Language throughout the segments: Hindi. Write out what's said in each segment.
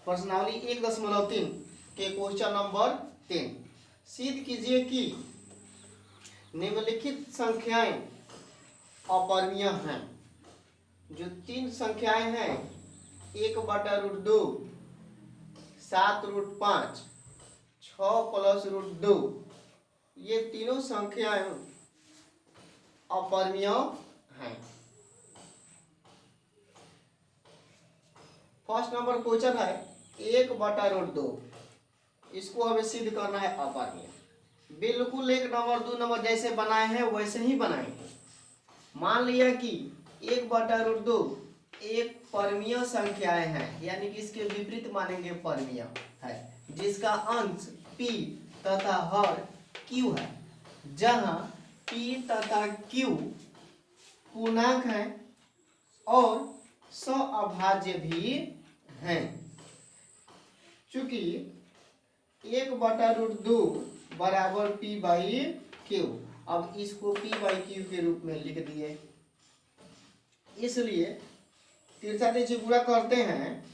प्रश्नावली 1.3 के क्वेश्चन नंबर 3। सिद्ध कीजिए कि निम्नलिखित संख्याएं अपरिमेय हैं। जो तीन संख्याएं हैं 1/√2, 7√5, 6 + √2, ये तीनों संख्याएं अपरिमेय हैं। फर्स्ट नंबर क्वेश्चन है 1/√2, इसको हमें सिद्ध करना है अपरिमेय। बिल्कुल 1 नंबर 2 नंबर जैसे बनाए हैं वैसे ही बनाएंगे। मान लिया कि 1/√2 एक परिमेय संख्याएं हैं, यानी कि इसके विपरीत मानेंगे परिमेय है, जिसका अंश p तथा हर q है, जहां p तथा q पूर्णांक है और सअभाज्य भी हैं। चूंकि 1/√2 बराबर p/q, अब इसको p/q के रूप में लिख दिए। इसलिए तिरछा से गुणा करते हैं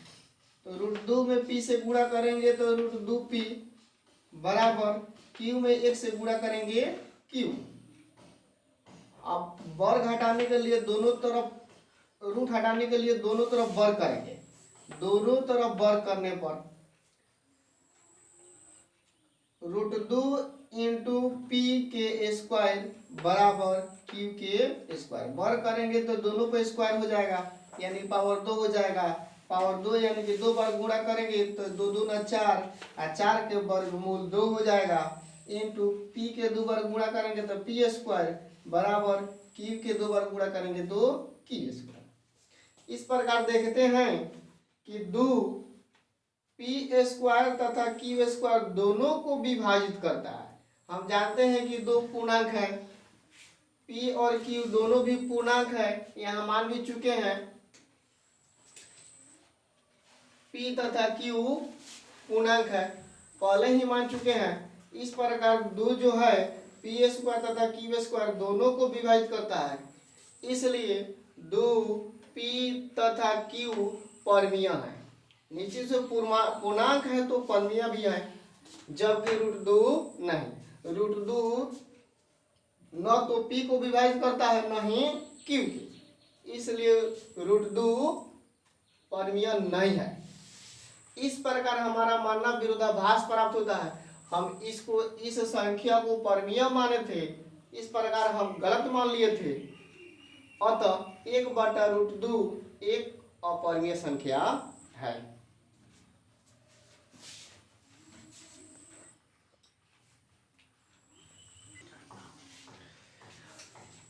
तो √2 में p से गुणा करेंगे तो √2p बराबर q में 1 से गुणा करेंगे q। अब वर्ग हटाने के लिए दोनों तरफ, रूट हटाने के लिए दोनों तरफ वर्ग करेंगे। दोनों तरफ वर्ग करने पर √2 × p² बराबर q के स्क्वायर। वर्ग करेंगे तो दोनों पे स्क्वायर हो जाएगा, यानी पावर 2 हो जाएगा। पावर 2 यानी कि 2 बार गुणा करेंगे तो 2 दूना 4, और 4 के वर्गमूल 2 हो जाएगा। इंटू p के 2 बार गुणा करेंगे तो p² बराबर q के 2 बार गुणा करेंगे तो q²। इस प्रकार देखते हैं कि 2 p² तथा q² दोनों को विभाजित करता है। हम जानते हैं कि दो पूर्णांक है, p और q दोनों भी पूर्णांक है, यहाँ मान भी चुके हैं। p तथा q पूर्णांक है, पहले ही मान चुके हैं। इस प्रकार 2 जो है p² तथा q² दोनों को विभाजित करता है, इसलिए 2p तथा q परिमेय है। नीचे से पूर्णांक है तो परिमेय भी है, जबकि √2 नहीं। √2 न तो p को विभाजित करता है न ही q के, इसलिए √2 परिमेय नहीं है। इस प्रकार हमारा मानना विरोधाभास प्राप्त होता है। हम इसको, इस संख्या को परिमेय माने थे, इस प्रकार हम गलत मान लिए थे। अतः 1/√2 एक अपरिमेय संख्या है।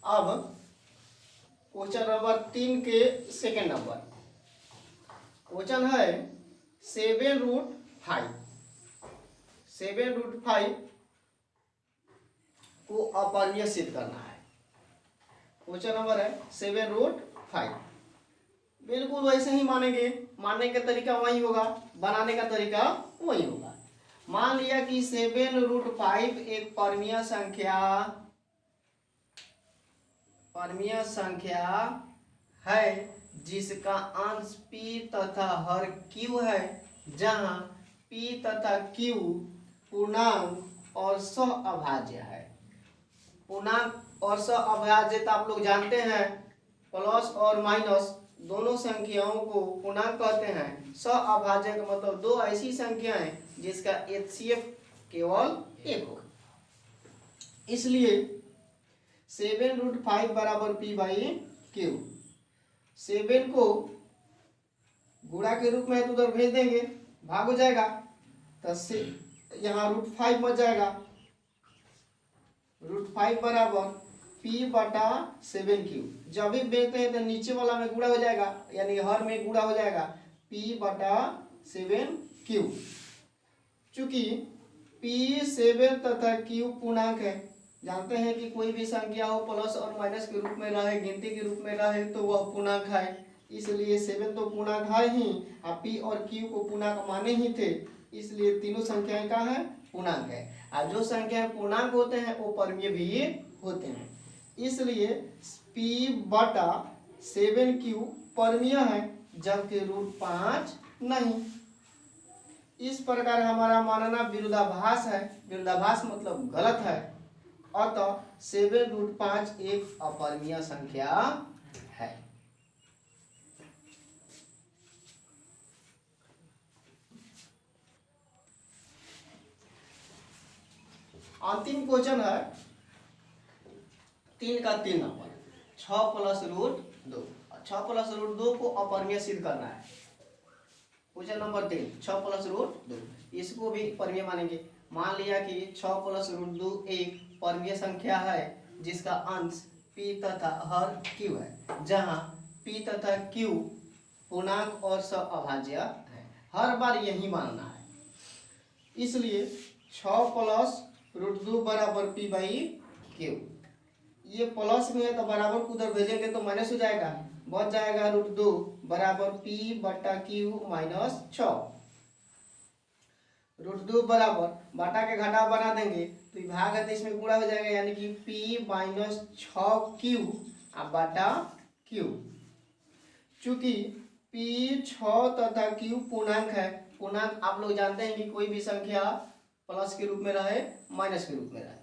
अब क्वेश्चन नंबर 3 के सेकेंड नंबर क्वेश्चन है 7√5। 7√5 को अपरिमेय सिद्ध करना है। क्वेश्चन नंबर है 7√5। बिल्कुल वैसे ही मानेंगे, मानने का तरीका वही होगा, बनाने का तरीका वही होगा। मान लिया कि 7√5 एक परिमेय संख्या है, जिसका अंश p तथा हर q है, जहां p तथा q पूर्णांक और सहअभाज्य है। पूर्णांक और सहअभाज्यता आप लोग जानते हैं, प्लस और माइनस दोनों संख्याओं को पूर्णांक कहते हैं। सहअभाज्य का मतलब दो ऐसी संख्याएं जिसका HCF केवल 1 हो। इसलिए 7√5 बराबर p/q। 7 को गुणा के रूप में तो उधर भेज देंगे, भाग हो जाएगा, तो यहाँ √5 बच जाएगा। √5 बराबर p/7q। जब भी भेजते हैं तो नीचे वाला में गुणा हो जाएगा, यानी हर में गुणा हो जाएगा p/7q। चूंकि p 7 तथा q पूर्णांक है, जानते हैं कि कोई भी संख्या हो प्लस और माइनस के रूप में रहे, गिनती के रूप में रहे तो वह पूर्णांक है। इसलिए 7 तो पूर्णांक है ही, और p और q को पूर्णांक माने ही थे, इसलिए तीनों संख्याएं का है पूर्णांक है। और जो संख्याएं पूर्णांक होते हैं वो परिमेय भी होते हैं, इसलिए p/7q परिमेय है, जबकि √5 नहीं। इस प्रकार हमारा मानना विरोधाभास है, विरोधाभास मतलब गलत है, अतः 7√5 एक अपरिमेय संख्या है। अंतिम क्वेश्चन है 3 का 3 नंबर, 6 + √2। 6 + √2 को अपरिमेय सिद्ध करना है। क्वेश्चन नंबर 3, 6 + √2, इसको भी परिमेय मानेंगे। मान लिया कि 6 + √2 एक परिमेय संख्या है जिसका अंश p तथा हर q है, जहां p तथा q पूर्णांक और अभाज्य है। हर बार यही मानना है, इसलिए 6 + √2 बराबर p/q। ये प्लस में है तो बराबर को उधर भेजेंगे तो माइनस हो जाएगा, बच जाएगा √2 बराबर p/q - 6। √2 बराबर बटा के घटा बना देंगे तो भाग है तो इसमें गुणा हो जाएगा, यानी कि p - 6q बटा q। चूंकि p 6 तथा q पूर्णांक है, पूर्णांक आप लोग जानते हैं कि कोई भी संख्या प्लस के रूप में रहे माइनस के रूप में रहे,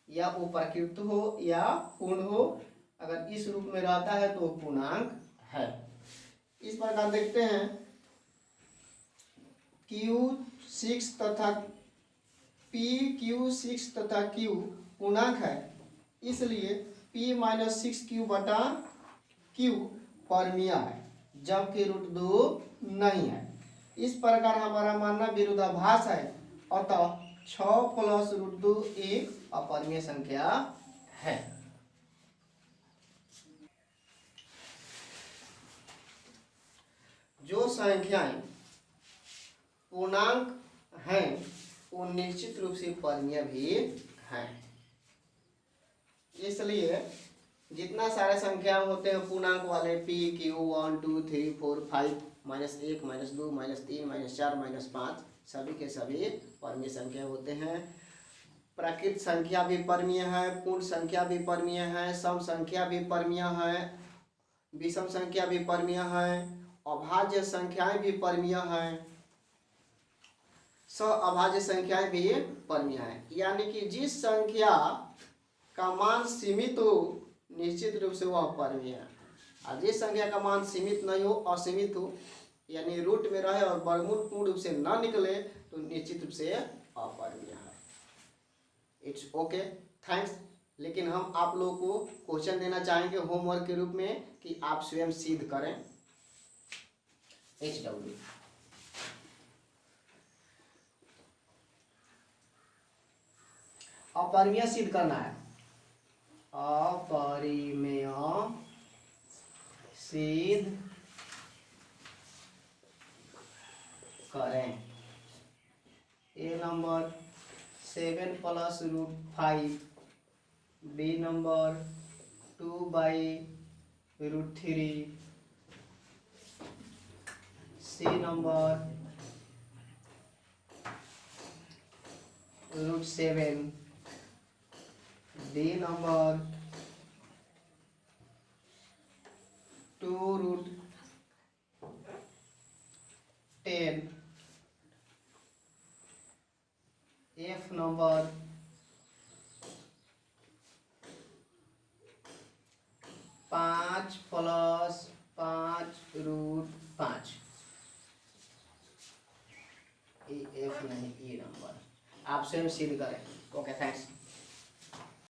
या वो प्रकृत हो या पूर्ण हो, अगर इस रूप में रहता है तो पूर्णांक है। इस प्रकार देखते हैं Q6 तथा PQ6 तथा Q पूर्णांक है, इसलिए P - 6Q बटा Q परमीय है, जबकि √2 नहीं है। इस प्रकार हमारा मानना विरोधाभास है, अतः 6 + √2 एक अपरिमेय संख्या है। जो संख्याएं पूर्णांक हैं वो निश्चित रूप से परिमेय भी हैं। इसलिए जितना सारे संख्या होते हैं पूर्णांक वाले p q 1 2 3 4 5 -1 -2 -3 -4 -5 सभी के सभी परिमेय संख्या होते हैं। प्राकृत संख्या भी परिमेय है, पूर्ण संख्या भी परिमेय है, सम संख्या भी परिमेय है, विषम संख्या भी परिमेय है, अभाज्य संख्याएं भी परिमेय हैं, अभाज्य संख्याएं भी परिमेय है। यानी कि जिस संख्या का मान सीमित हो निश्चित रूप से वह परिमेय है, और जिस संख्या का मान सीमित नहीं हो, असीमित हो, यानी रूट में रहे और वर्गमूल पूर्ण रूप से न निकले तो निश्चित रूप से अपरिमेय है। It's okay, thanks. लेकिन हम आप लोगों को क्वेश्चन देना चाहेंगे होमवर्क के रूप में कि आप स्वयं सिद्ध करें। HW अपरिमेय सिद्ध करना है, अपरिमेय सिद्ध करें। A number 7 + √5, B number 2/√3, C number √7, D number 2√10, F number 5 + 5√5। F नहीं, ई नंबर। आप स्वयं सिद्ध करें। Okay, thanks.